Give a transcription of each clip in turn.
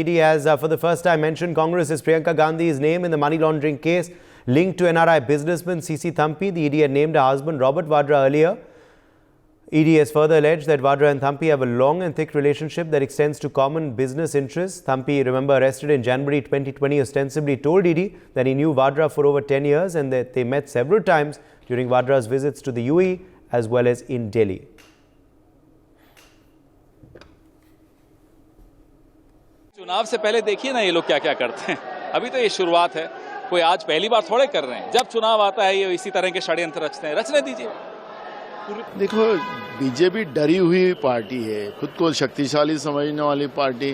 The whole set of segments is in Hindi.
ED has for the first time mentioned Congress's Priyanka Gandhi's name in the money laundering case linked to NRI businessman CC Thampi. The ED had named her husband Robert Vadra earlier. ED has further alleged that Vadra and Thampi have a long and thick relationship that extends to common business interests. Thampi, remember, arrested in January 2020, ostensibly told ED that he knew Vadra for over 10 years and that they met several times during Vadra's visits to the UAE as well as in Delhi. चुनाव से पहले देखिए ना ये लोग क्या क्या करते हैं। अभी तो ये शुरुआत है, कोई आज पहली बार थोड़े कर रहे हैं। जब चुनाव आता है ये इसी तरह के षड्यंत्र रचते हैं, रचने दीजिए। देखो, बीजेपी डरी हुई पार्टी है, खुद को शक्तिशाली समझने वाली पार्टी,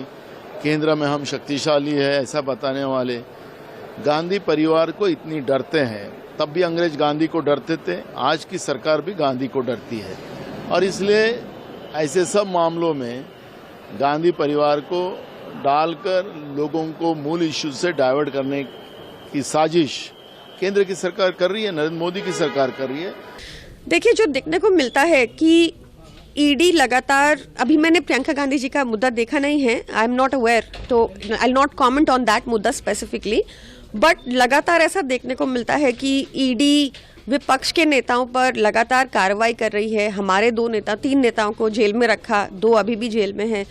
केंद्र में हम शक्तिशाली है ऐसा बताने वाले। गांधी परिवार को इतनी डरते हैं, तब भी अंग्रेज गांधी को डरते थे, आज की सरकार भी गांधी को डरती है और इसलिए ऐसे सब मामलों में गांधी परिवार को डालकर लोगों को मूल इश्यू से डाइवर्ट करने की साजिश केंद्र की सरकार कर रही है, नरेंद्र मोदी की सरकार कर रही है। देखिए, जो देखने को मिलता है कि ईडी लगातार, अभी मैंने प्रियंका गांधी जी का मुद्दा देखा नहीं है, आई एम नॉट अवेयर, तो I will not comment on that मुद्दा स्पेसिफिकली, बट लगातार ऐसा देखने को मिलता है कि ईडी विपक्ष के नेताओं पर लगातार कार्रवाई कर रही है। हमारे 3 नेताओं को जेल में रखा, 2 अभी भी जेल में हैं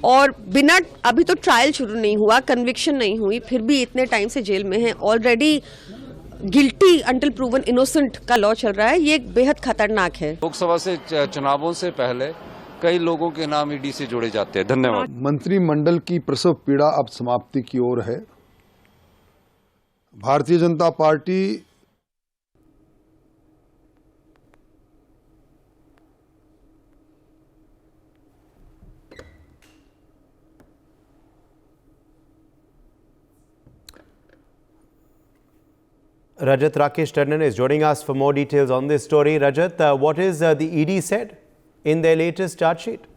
और बिना, अभी तो ट्रायल शुरू नहीं हुआ, कन्विक्शन नहीं हुई, फिर भी इतने टाइम से जेल में हैं। Already guilty until proven innocent का लॉ चल रहा है, ये बेहद खतरनाक है। लोकसभा से चुनावों से पहले कई लोगों के नाम ईडी से जोड़े जाते हैं। धन्यवाद। मंत्रिमंडल की प्रसव पीड़ा अब समाप्ति की ओर है। Bharatiya Janata party Rajat Rakesh Tandon is joining us for more details on this story. Rajat, what is the ED said in their latest charge sheet?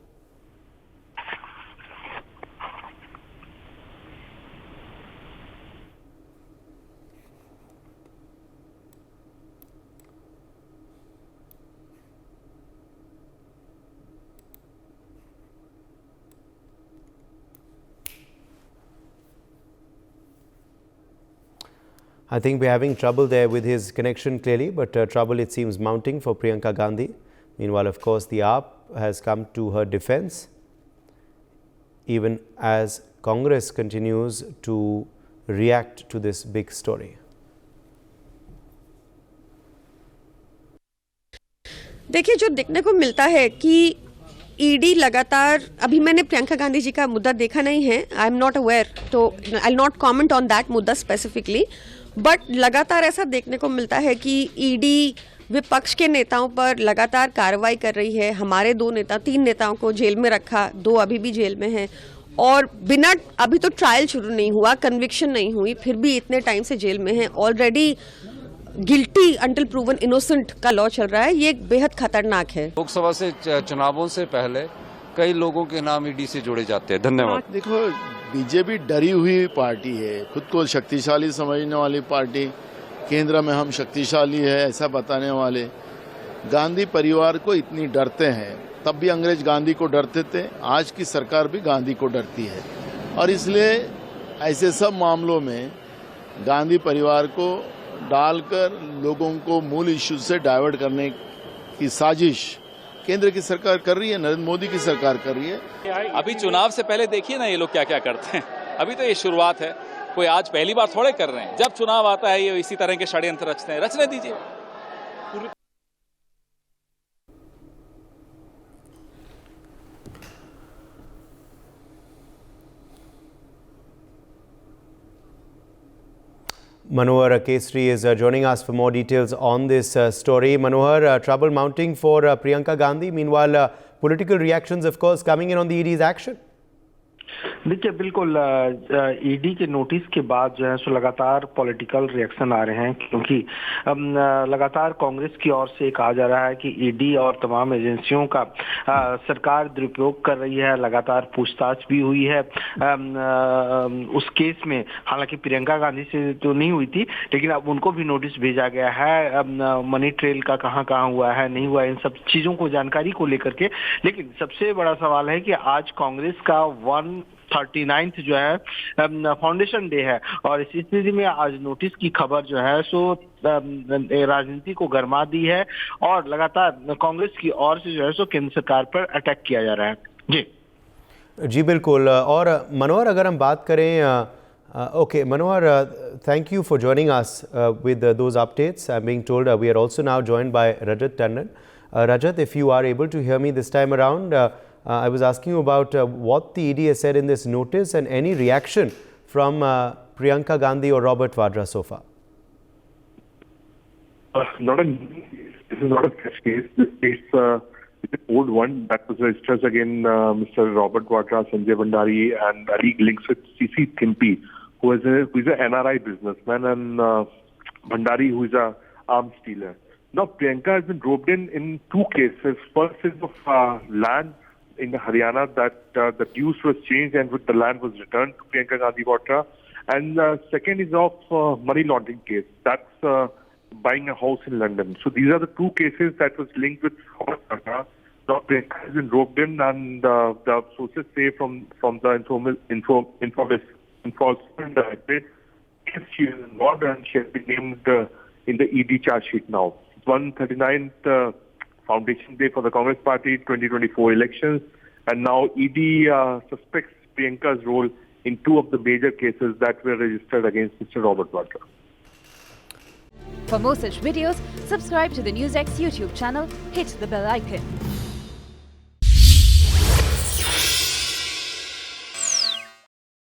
I think we're having trouble there with his connection clearly, but trouble it seems mounting for Priyanka Gandhi. Meanwhile, of course, the AAP has come to her defense, even as Congress continues to react to this big story. देखिए, जो देखने को मिलता है कि ईडी लगातार, अभी मैंने प्रियंका गांधी जी का मुद्दा देखा नहीं है, आई एम नॉट अवेयर, तो I will not comment on that मुद्दा स्पेसिफिकली, बट लगातार ऐसा देखने को मिलता है कि ईडी विपक्ष के नेताओं पर लगातार कार्रवाई कर रही है। हमारे 3 नेताओं को जेल में रखा, 2 अभी भी जेल में हैं और बिना, अभी तो ट्रायल शुरू नहीं हुआ, कन्विक्शन नहीं हुई, फिर भी इतने टाइम से जेल में हैं। Already guilty until proven innocent का लॉ चल रहा है, ये बेहद खतरनाक है। लोकसभा से चुनावों से पहले कई लोगों के नाम ईडी से जोड़े जाते हैं। धन्यवाद। देखो, बीजेपी डरी हुई पार्टी है, खुद को शक्तिशाली समझने वाली पार्टी, केंद्र में हम शक्तिशाली है ऐसा बताने वाले। गांधी परिवार को इतनी डरते हैं, तब भी अंग्रेज गांधी को डरते थे, आज की सरकार भी गांधी को डरती है और इसलिए ऐसे सब मामलों में गांधी परिवार को डालकर लोगों को मूल इश्यू से डाइवर्ट करने की साजिश केंद्र की सरकार कर रही है, नरेंद्र मोदी की सरकार कर रही है। अभी चुनाव से पहले देखिए ना ये लोग क्या क्या करते हैं। अभी तो ये शुरुआत है, कोई आज पहली बार थोड़े कर रहे हैं। जब चुनाव आता है ये इसी तरह के षड्यंत्र रचते हैं, रचने दीजिए। Manohar Kesri is joining us for more details on this story. Manohar, trouble mounting for Priyanka Gandhi. Meanwhile, political reactions, of course, coming in on the ED's action. देखिए, बिल्कुल ईडी के नोटिस के बाद जो है सो लगातार पॉलिटिकल रिएक्शन आ रहे हैं, क्योंकि लगातार कांग्रेस की ओर से कहा जा रहा है कि ईडी और तमाम एजेंसियों का सरकार दुरुपयोग कर रही है। लगातार पूछताछ भी हुई है उस केस में, हालांकि प्रियंका गांधी से तो नहीं हुई थी, लेकिन अब उनको भी नोटिस भेजा गया है मनी ट्रेल का कहाँ कहाँ हुआ है, नहीं हुआ, इन सब चीजों को जानकारी को लेकर के। लेकिन सबसे बड़ा सवाल है कि आज कांग्रेस का 1/3 39th जो है फाउंडेशन डे है, और इस स्थिति में आज नोटिस की खबर जो है सो राजनीति को गरमा दी है और लगातार कांग्रेस की ओर से जो है सो केंद्र सरकार पर अटैक किया जा रहा है। जी बिल्कुल। और मनोहर अगर हम बात करें, okay, Manohar, thank you for joining us with those updates. I'm being told we are also now joined by Rajat Tandon. Rajat, if you are able to hear me this time around, I was asking you about what the ED has said in this notice and any reaction from Priyanka Gandhi or Robert Vadra so far. This is not a fresh case. This case is an old one that was registered against Mr. Robert Vadra, Sanjay Bhandari, and league links with CC Thampi, who is an NRI businessman, and Bhandari, who is a arms dealer. Now, Priyanka has been roped in two cases. First is of land in Haryana that the dues was changed and the land was returned to Priyanka Gandhi Vadra. And second is of money laundering case. That's buying a house in London. So these are the two cases that was linked with Vadra. Now, Priyanka has been roped in, and the sources say from the enforcement directorate, she is involved and she has been named in the ED charge sheet now. 139th foundation day for the Congress Party 2024 elections, and now ED suspects Priyanka's role in two of the major cases that were registered against Mr. Robert Vadra. For more such videos, subscribe to the NewsX YouTube channel, hit the bell icon.